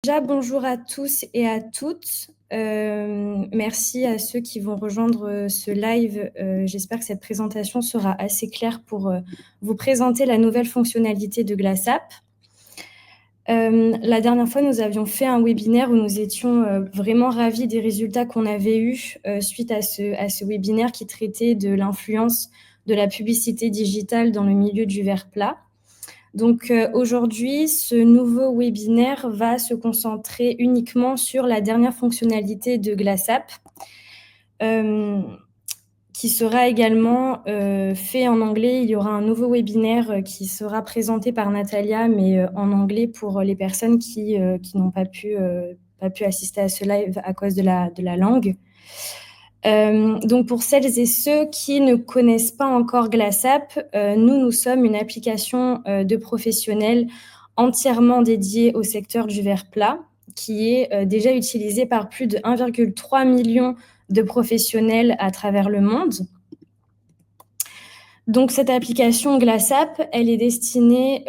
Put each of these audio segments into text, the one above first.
Déjà, bonjour à tous et à toutes. Merci à ceux qui vont rejoindre ce live. J'espère que cette présentation sera assez claire pour vous présenter la nouvelle fonctionnalité de GlassApp. La dernière fois, nous avions fait un webinaire où nous étions vraiment ravis des résultats qu'on avait eus suite à ce webinaire qui traitait de l'influence de la publicité digitale dans le milieu du verre plat. Donc aujourd'hui, ce nouveau webinaire va se concentrer uniquement sur la dernière fonctionnalité de GlassApp, qui sera également fait en anglais. Il y aura un nouveau webinaire qui sera présenté par Natalia, mais en anglais pour les personnes qui n'ont pas pu assister à ce live à cause de la langue. Donc pour celles et ceux qui ne connaissent pas encore GlassApp, nous sommes une application de professionnels entièrement dédiée au secteur du verre plat, qui est déjà utilisée par plus de 1,3 million de professionnels à travers le monde. Donc cette application GlassApp, elle est destinée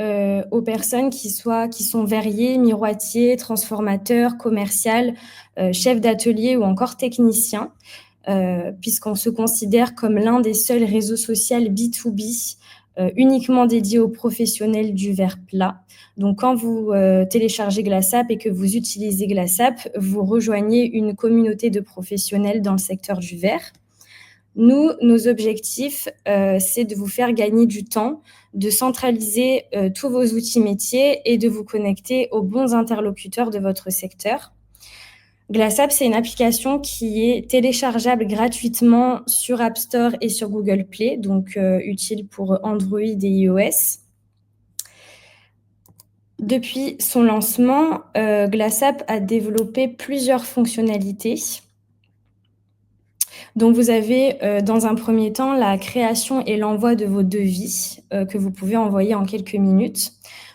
aux personnes qui sont verriers, miroitiers, transformateurs, commerciales, chefs d'atelier ou encore techniciens. Puisqu'on se considère comme l'un des seuls réseaux sociaux B2B uniquement dédiés aux professionnels du verre plat. Donc, quand vous téléchargez GlassApp et que vous utilisez GlassApp, vous rejoignez une communauté de professionnels dans le secteur du verre. Nos objectifs, c'est de vous faire gagner du temps, de centraliser tous vos outils métiers et de vous connecter aux bons interlocuteurs de votre secteur. GlassApp, c'est une application qui est téléchargeable gratuitement sur App Store et sur Google Play, donc utile pour Android et iOS. Depuis son lancement, GlassApp a développé plusieurs fonctionnalités. Donc, vous avez dans un premier temps la création et l'envoi de vos devis que vous pouvez envoyer en quelques minutes.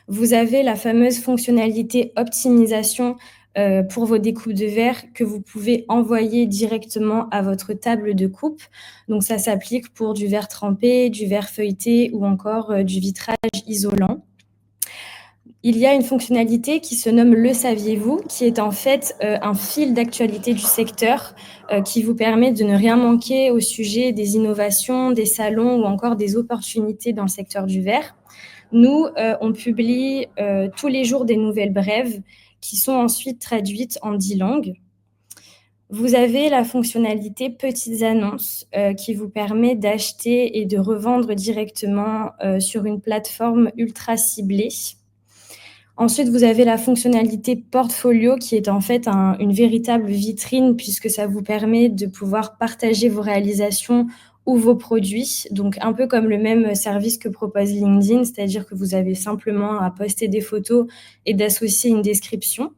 Vous avez la fameuse fonctionnalité optimisation pour vos découpes de verre que vous pouvez envoyer directement à votre table de coupe. Donc, ça s'applique pour du verre trempé, du verre feuilleté ou encore du vitrage isolant. Il y a une fonctionnalité qui se nomme Le saviez-vous, qui est en fait un fil d'actualité du secteur qui vous permet de ne rien manquer au sujet des innovations, des salons ou encore des opportunités dans le secteur du verre. Nous, on publie tous les jours des nouvelles brèves qui sont ensuite traduites en 10 langues. Vous avez la fonctionnalité Petites annonces qui vous permet d'acheter et de revendre directement sur une plateforme ultra ciblée. Ensuite, vous avez la fonctionnalité Portfolio qui est en fait une véritable vitrine puisque ça vous permet de pouvoir partager vos réalisations ou vos produits. Donc, un peu comme le même service que propose LinkedIn, c'est-à-dire que vous avez simplement à poster des photos et d'associer une description.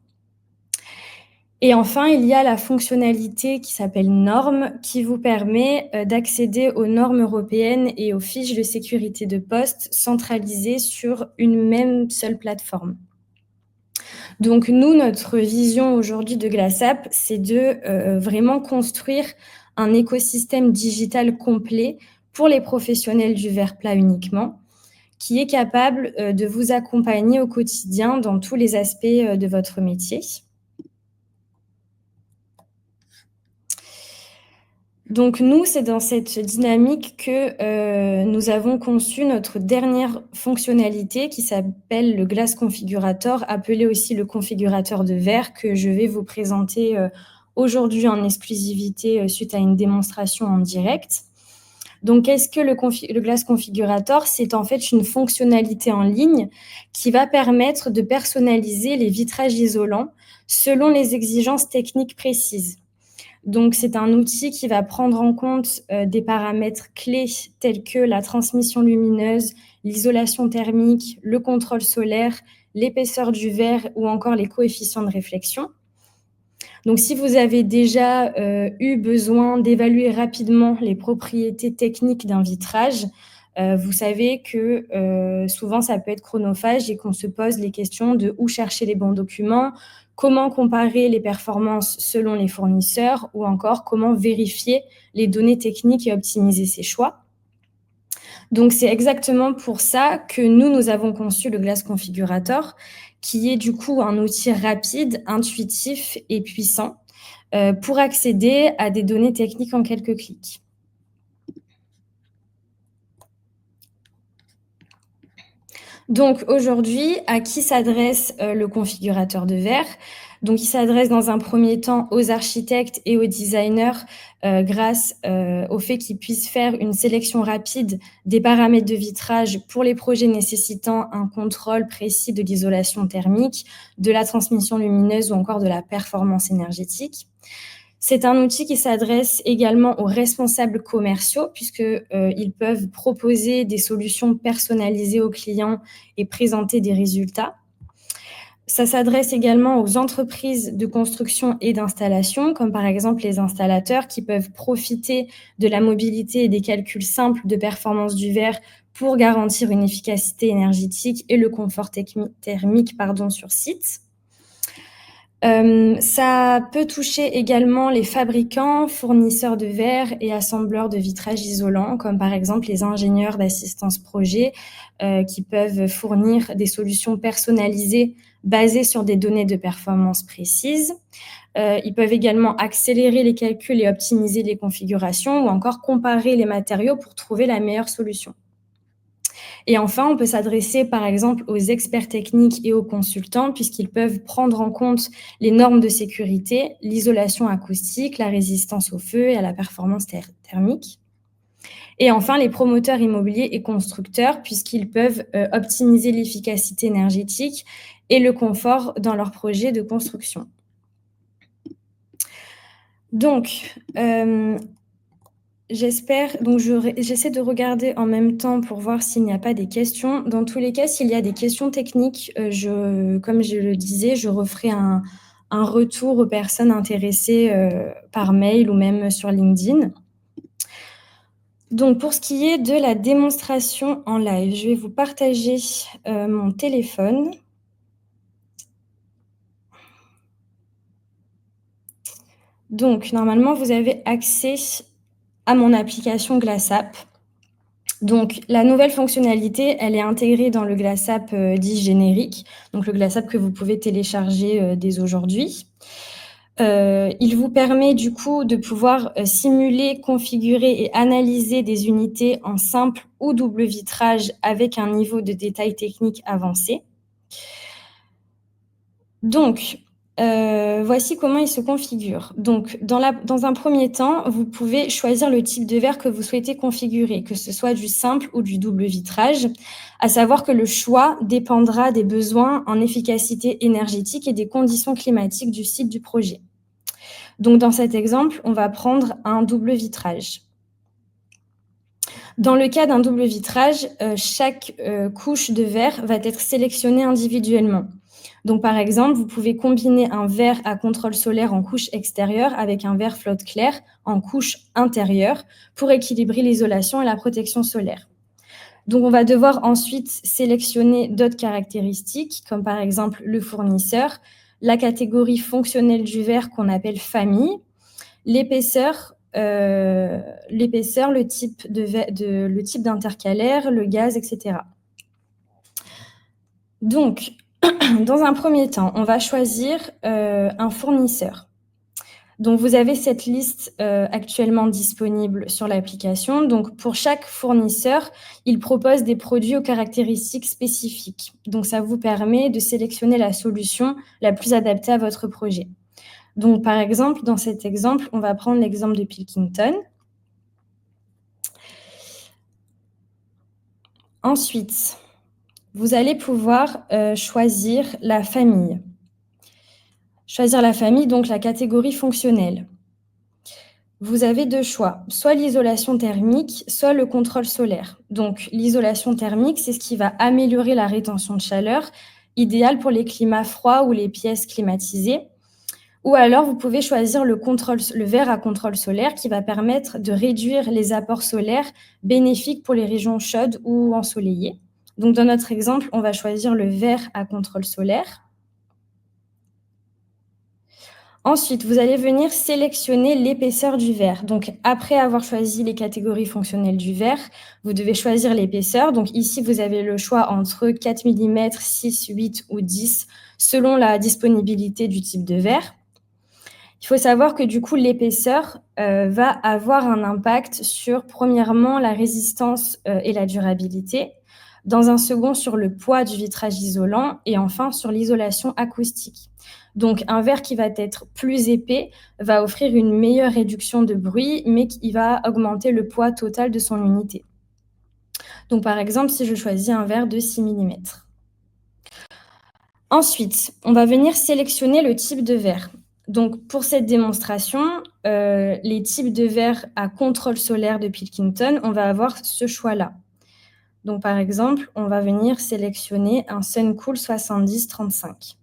Et enfin, il y a la fonctionnalité qui s'appelle Normes, qui vous permet d'accéder aux normes européennes et aux fiches de sécurité de poste centralisées sur une même seule plateforme. Donc nous, notre vision aujourd'hui de GlassApp, c'est de vraiment construire un écosystème digital complet pour les professionnels du verre plat uniquement, qui est capable de vous accompagner au quotidien dans tous les aspects de votre métier. Donc nous, c'est dans cette dynamique que nous avons conçu notre dernière fonctionnalité qui s'appelle le Glass Configurator, appelé aussi le configurateur de verre, que je vais vous présenter aujourd'hui en exclusivité suite à une démonstration en direct. Donc, qu'est-ce que le Glass Configurator? C'est en fait une fonctionnalité en ligne qui va permettre de personnaliser les vitrages isolants selon les exigences techniques précises. Donc, c'est un outil qui va prendre en compte des paramètres clés tels que la transmission lumineuse, l'isolation thermique, le contrôle solaire, l'épaisseur du verre ou encore les coefficients de réflexion. Donc, si vous avez déjà eu besoin d'évaluer rapidement les propriétés techniques d'un vitrage, vous savez que souvent, ça peut être chronophage et qu'on se pose les questions de où chercher les bons documents, comment comparer les performances selon les fournisseurs ou encore comment vérifier les données techniques et optimiser ses choix. Donc, c'est exactement pour ça que nous avons conçu le Glass Configurator, qui est du coup un outil rapide, intuitif et puissant pour accéder à des données techniques en quelques clics. Donc aujourd'hui, à qui s'adresse le configurateur de verre? Donc il s'adresse dans un premier temps aux architectes et aux designers grâce au fait qu'ils puissent faire une sélection rapide des paramètres de vitrage pour les projets nécessitant un contrôle précis de l'isolation thermique, de la transmission lumineuse ou encore de la performance énergétique. C'est un outil qui s'adresse également aux responsables commerciaux puisqu'ils peuvent proposer des solutions personnalisées aux clients et présenter des résultats. Ça s'adresse également aux entreprises de construction et d'installation, comme par exemple les installateurs qui peuvent profiter de la mobilité et des calculs simples de performance du verre pour garantir une efficacité énergétique et le confort thermique sur site. Ça peut toucher également les fabricants, fournisseurs de verre et assembleurs de vitrages isolants, comme par exemple les ingénieurs d'assistance projet qui peuvent fournir des solutions personnalisées basées sur des données de performance précises. Ils peuvent également accélérer les calculs et optimiser les configurations ou encore comparer les matériaux pour trouver la meilleure solution. Et enfin, on peut s'adresser par exemple aux experts techniques et aux consultants puisqu'ils peuvent prendre en compte les normes de sécurité, l'isolation acoustique, la résistance au feu et à la performance thermique. Et enfin, les promoteurs immobiliers et constructeurs puisqu'ils peuvent optimiser l'efficacité énergétique et le confort dans leurs projets de construction. Donc, j'essaie de regarder en même temps pour voir s'il n'y a pas des questions. Dans tous les cas, s'il y a des questions techniques, comme je le disais, je referai un retour aux personnes intéressées par mail ou même sur LinkedIn. Donc, pour ce qui est de la démonstration en live, je vais vous partager mon téléphone. Donc, normalement, vous avez accès à mon application GlassApp. Donc, la nouvelle fonctionnalité, elle est intégrée dans le GlassApp dit générique, donc le GlassApp que vous pouvez télécharger dès aujourd'hui. Il vous permet du coup de pouvoir simuler, configurer et analyser des unités en simple ou double vitrage avec un niveau de détail technique avancé. Donc, voici comment il se configure. Donc, dans un premier temps, vous pouvez choisir le type de verre que vous souhaitez configurer, que ce soit du simple ou du double vitrage, à savoir que le choix dépendra des besoins en efficacité énergétique et des conditions climatiques du site du projet. Donc, dans cet exemple, on va prendre un double vitrage. Dans le cas d'un double vitrage, chaque couche de verre va être sélectionnée individuellement. Donc, par exemple, vous pouvez combiner un verre à contrôle solaire en couche extérieure avec un verre flotte clair en couche intérieure pour équilibrer l'isolation et la protection solaire. Donc, on va devoir ensuite sélectionner d'autres caractéristiques, comme par exemple le fournisseur, la catégorie fonctionnelle du verre qu'on appelle famille, l'épaisseur, le type d'intercalaire, le gaz, etc. Donc, dans un premier temps, on va choisir un fournisseur. Donc, vous avez cette liste actuellement disponible sur l'application. Donc, pour chaque fournisseur, il propose des produits aux caractéristiques spécifiques. Donc, ça vous permet de sélectionner la solution la plus adaptée à votre projet. Donc, par exemple, dans cet exemple, on va prendre l'exemple de Pilkington. Ensuite, vous allez pouvoir choisir la famille. Choisir la famille, donc la catégorie fonctionnelle. Vous avez deux choix, soit l'isolation thermique, soit le contrôle solaire. Donc, l'isolation thermique, c'est ce qui va améliorer la rétention de chaleur, idéal pour les climats froids ou les pièces climatisées. Ou alors, vous pouvez choisir le verre à contrôle solaire qui va permettre de réduire les apports solaires bénéfiques pour les régions chaudes ou ensoleillées. Donc, dans notre exemple, on va choisir le verre à contrôle solaire. Ensuite, vous allez venir sélectionner l'épaisseur du verre. Donc, après avoir choisi les catégories fonctionnelles du verre, vous devez choisir l'épaisseur. Donc ici, vous avez le choix entre 4 mm, 6, 8 ou 10, selon la disponibilité du type de verre. Il faut savoir que du coup, l'épaisseur va avoir un impact sur, premièrement, la résistance et la durabilité, dans un second, sur le poids du vitrage isolant et enfin sur l'isolation acoustique. Donc, un verre qui va être plus épais va offrir une meilleure réduction de bruit, mais qui va augmenter le poids total de son unité. Donc, par exemple, si je choisis un verre de 6 mm. Ensuite, on va venir sélectionner le type de verre. Donc, pour cette démonstration, les types de verres à contrôle solaire de Pilkington, on va avoir ce choix-là. Donc, par exemple, on va venir sélectionner un Suncool 7035.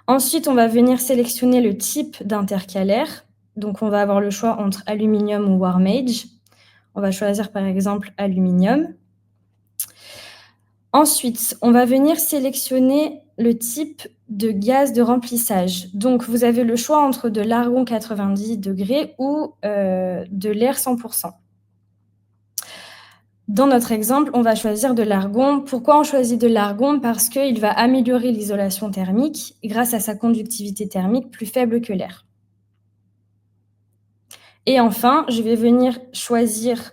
Ensuite, on va venir sélectionner le type d'intercalaire. Donc, on va avoir le choix entre aluminium ou Warmage. On va choisir, par exemple, aluminium. Ensuite, on va venir sélectionner le type de gaz de remplissage. Donc, vous avez le choix entre de l'argon 90 degrés ou de l'air 100%. Dans notre exemple, on va choisir de l'argon. Pourquoi on choisit de l'argon? Parce qu'il va améliorer l'isolation thermique grâce à sa conductivité thermique plus faible que l'air. Et enfin, je vais venir choisir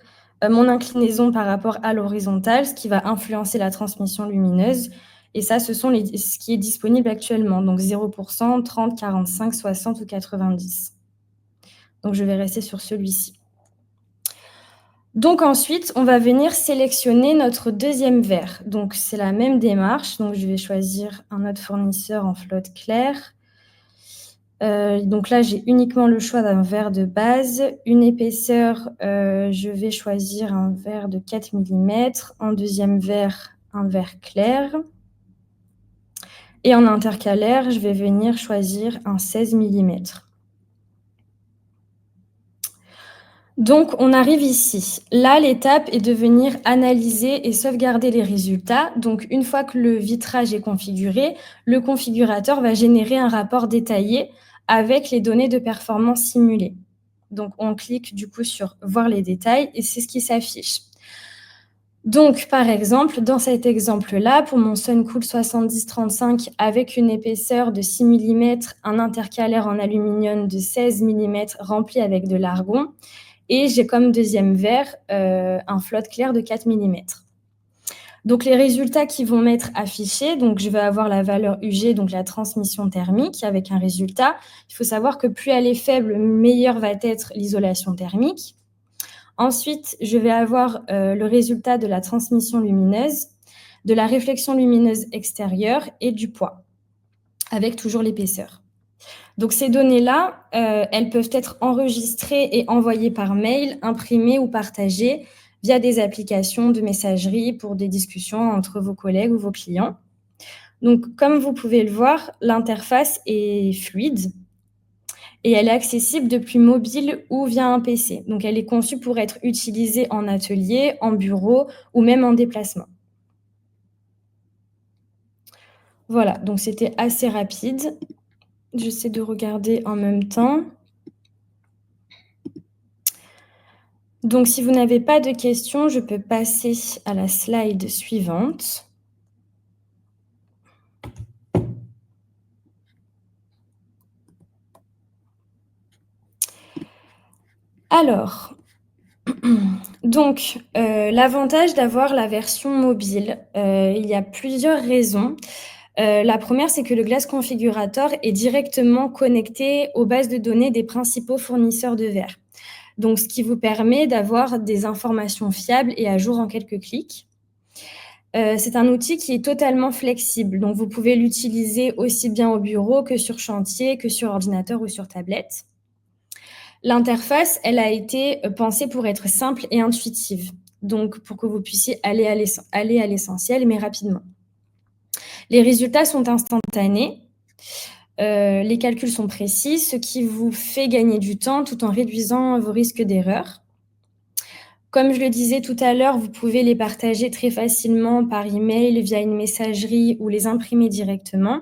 mon inclinaison par rapport à l'horizontale, ce qui va influencer la transmission lumineuse. Et ça, ce sont ce qui est disponible actuellement, donc 0%, 30, 45, 60 ou 90. Donc, je vais rester sur celui-ci. Donc ensuite, on va venir sélectionner notre deuxième verre. Donc, c'est la même démarche. Donc, je vais choisir un autre fournisseur en flotte claire. Donc là, j'ai uniquement le choix d'un verre de base. Une épaisseur, je vais choisir un verre de 4 mm. En deuxième verre, un verre clair. Et en intercalaire, je vais venir choisir un 16 mm. Donc, on arrive ici. Là, l'étape est de venir analyser et sauvegarder les résultats. Donc, une fois que le vitrage est configuré, le configurateur va générer un rapport détaillé avec les données de performance simulées. Donc, on clique du coup sur « Voir les détails » et c'est ce qui s'affiche. Donc, par exemple, dans cet exemple-là, pour mon Suncool 7035 avec une épaisseur de 6 mm, un intercalaire en aluminium de 16 mm rempli avec de l'argon, et j'ai comme deuxième verre un flotte clair de 4 mm. Donc, les résultats qui vont m'être affichés, donc je vais avoir la valeur UG, donc la transmission thermique, avec un résultat. Il faut savoir que plus elle est faible, meilleure va être l'isolation thermique. Ensuite, je vais avoir le résultat de la transmission lumineuse, de la réflexion lumineuse extérieure et du poids, avec toujours l'épaisseur. Donc, ces données-là, elles peuvent être enregistrées et envoyées par mail, imprimées ou partagées via des applications de messagerie pour des discussions entre vos collègues ou vos clients. Donc, comme vous pouvez le voir, l'interface est fluide et elle est accessible depuis mobile ou via un PC. Donc, elle est conçue pour être utilisée en atelier, en bureau ou même en déplacement. Voilà, donc c'était assez rapide. J'essaie de regarder en même temps. Donc, si vous n'avez pas de questions, je peux passer à la slide suivante. Alors, donc, l'avantage d'avoir la version mobile, il y a plusieurs raisons. La première, c'est que le Glass Configurator est directement connecté aux bases de données des principaux fournisseurs de verre. Donc, ce qui vous permet d'avoir des informations fiables et à jour en quelques clics. C'est un outil qui est totalement flexible, donc vous pouvez l'utiliser aussi bien au bureau que sur chantier, que sur ordinateur ou sur tablette. L'interface, elle a été pensée pour être simple et intuitive, donc pour que vous puissiez aller à l'essentiel, mais rapidement. Les résultats sont instantanés, les calculs sont précis, ce qui vous fait gagner du temps tout en réduisant vos risques d'erreur. Comme je le disais tout à l'heure, vous pouvez les partager très facilement par email, via une messagerie ou les imprimer directement.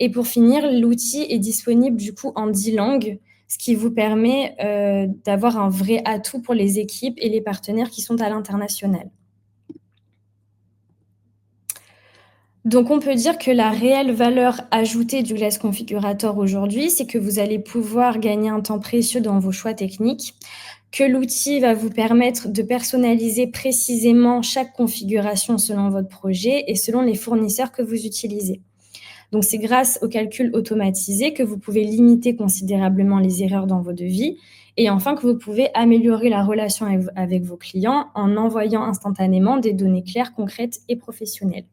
Et pour finir, l'outil est disponible du coup en 10 langues, ce qui vous permet, d'avoir un vrai atout pour les équipes et les partenaires qui sont à l'international. Donc on peut dire que la réelle valeur ajoutée du Glass Configurator aujourd'hui, c'est que vous allez pouvoir gagner un temps précieux dans vos choix techniques, que l'outil va vous permettre de personnaliser précisément chaque configuration selon votre projet et selon les fournisseurs que vous utilisez. Donc c'est grâce aux calculs automatisés que vous pouvez limiter considérablement les erreurs dans vos devis et enfin que vous pouvez améliorer la relation avec vos clients en envoyant instantanément des données claires, concrètes et professionnelles.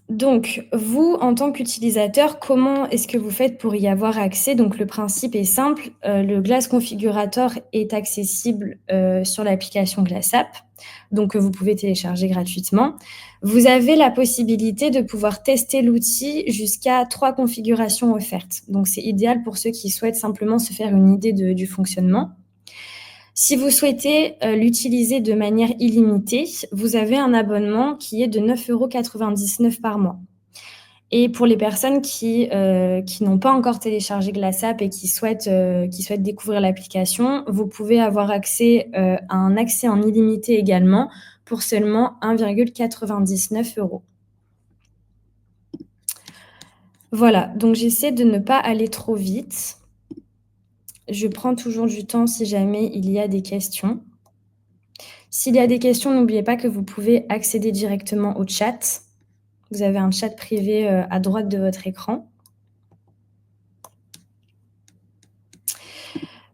Donc, vous, en tant qu'utilisateur, comment est-ce que vous faites pour y avoir accès? Donc le principe est simple, le Glass Configurator est accessible, sur l'application GlassApp, donc que vous pouvez télécharger gratuitement. Vous avez la possibilité de pouvoir tester l'outil jusqu'à 3 configurations offertes. Donc c'est idéal pour ceux qui souhaitent simplement se faire une idée du fonctionnement. Si vous souhaitez, l'utiliser de manière illimitée, vous avez un abonnement qui est de 9,99 € par mois. Et pour les personnes qui n'ont pas encore téléchargé GlassApp et qui souhaitent découvrir l'application, vous pouvez avoir accès, à un accès en illimité également pour seulement 1,99 €. Voilà, donc j'essaie de ne pas aller trop vite. Je prends toujours du temps si jamais il y a des questions. S'il y a des questions, n'oubliez pas que vous pouvez accéder directement au chat. Vous avez un chat privé, à droite de votre écran.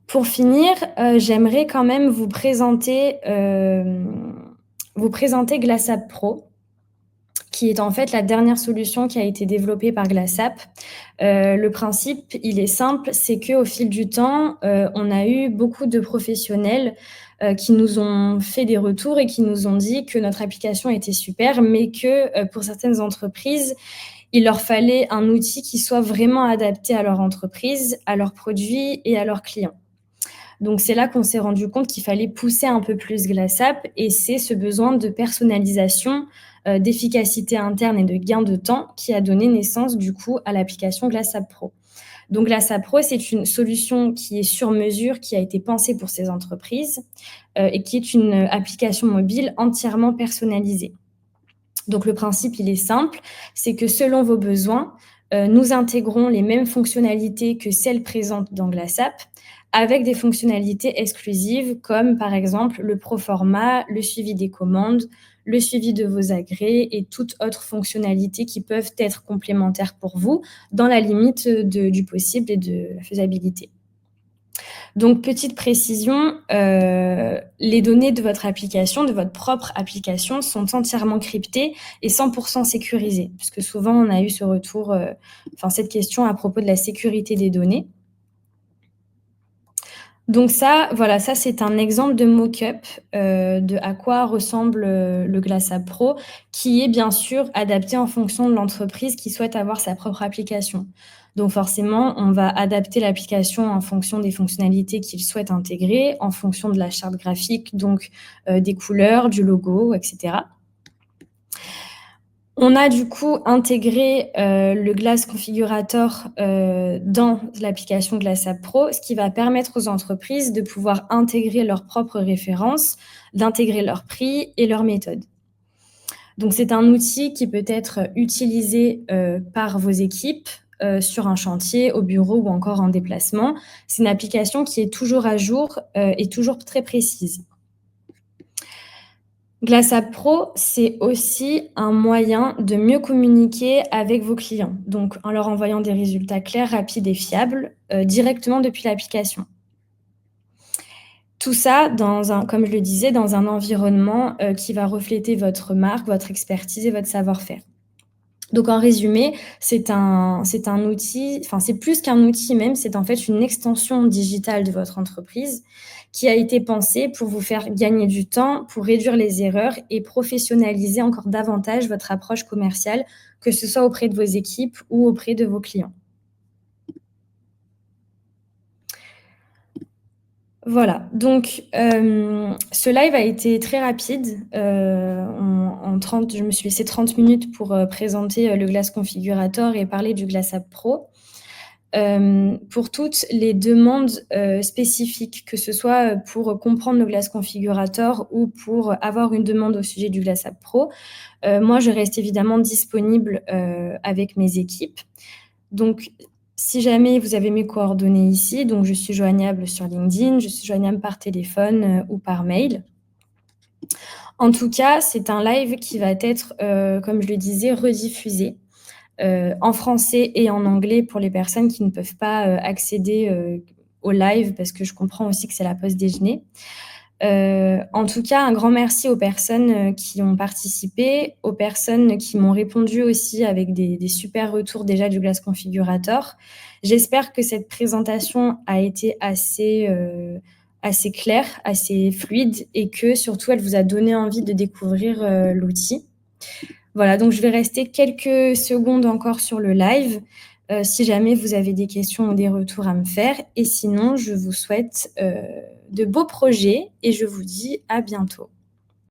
Pour finir, j'aimerais quand même vous présenter GlassApp Pro, qui est en fait la dernière solution qui a été développée par GlassApp. Le principe, il est simple, c'est qu'au fil du temps, on a eu beaucoup de professionnels, qui nous ont fait des retours et qui nous ont dit que notre application était super, mais que, pour certaines entreprises, il leur fallait un outil qui soit vraiment adapté à leur entreprise, à leurs produits et à leurs clients. Donc c'est là qu'on s'est rendu compte qu'il fallait pousser un peu plus GlassApp et c'est ce besoin de personnalisation, d'efficacité interne et de gain de temps qui a donné naissance du coup à l'application GlassApp Pro. Donc GlassApp Pro, c'est une solution qui est sur mesure, qui a été pensée pour ces entreprises, et qui est une application mobile entièrement personnalisée. Donc le principe, il est simple, c'est que selon vos besoins, nous intégrons les mêmes fonctionnalités que celles présentes dans GlassApp, avec des fonctionnalités exclusives comme par exemple le proforma, le suivi des commandes, le suivi de vos agrès et toute autre fonctionnalité qui peuvent être complémentaires pour vous, dans la limite du possible et de la faisabilité. Donc petite précision, les données de votre application, de votre propre application sont entièrement cryptées et 100 % sécurisées. Puisque souvent on a eu ce retour, cette question à propos de la sécurité des données. Donc ça, voilà, ça c'est un exemple de mock-up, de à quoi ressemble, le GlassApp Pro, qui est bien sûr adapté en fonction de l'entreprise qui souhaite avoir sa propre application. Donc forcément, on va adapter l'application en fonction des fonctionnalités qu'il souhaite intégrer, en fonction de la charte graphique, donc des couleurs, du logo, et cetera. On a du coup intégré, le Glass Configurator, dans l'application GlassApp Pro, ce qui va permettre aux entreprises de pouvoir intégrer leurs propres références, d'intégrer leurs prix et leurs méthodes. Donc c'est un outil qui peut être utilisé, par vos équipes, sur un chantier, au bureau ou encore en déplacement. C'est une application qui est toujours à jour, et toujours très précise. GlassApp Pro, c'est aussi un moyen de mieux communiquer avec vos clients, donc en leur envoyant des résultats clairs, rapides et fiables, directement depuis l'application. Tout ça comme je le disais, dans un environnement, qui va refléter votre marque, votre expertise et votre savoir-faire. Donc en résumé, c'est un outil, c'est plus qu'un outil même, c'est en fait une extension digitale de votre entreprise qui a été pensée pour vous faire gagner du temps, pour réduire les erreurs et professionnaliser encore davantage votre approche commerciale, que ce soit auprès de vos équipes ou auprès de vos clients. Voilà, donc ce live a été très rapide, en 30 je me suis laissé 30 minutes pour, présenter, le Glass Configurator et parler du Glass App Pro. Pour toutes les demandes, spécifiques, que ce soit, pour comprendre le Glass Configurator ou pour avoir une demande au sujet du Glass App Pro, moi je reste évidemment disponible, avec mes équipes. Donc si jamais vous avez mes coordonnées ici, donc je suis joignable sur LinkedIn, je suis joignable par téléphone, ou par mail. En tout cas, c'est un live qui va être, comme je le disais, rediffusé, en français et en anglais pour les personnes qui ne peuvent pas, accéder, au live parce que je comprends aussi que c'est la pause déjeuner. En tout cas, un grand merci aux personnes, qui ont participé, aux personnes qui m'ont répondu aussi avec des super retours déjà du Glass Configurator. J'espère que cette présentation a été assez claire, assez fluide et que surtout elle vous a donné envie de découvrir, l'outil. Voilà, donc je vais rester quelques secondes encore sur le live, si jamais vous avez des questions ou des retours à me faire et sinon je vous souhaite, de beaux projets et je vous dis à bientôt.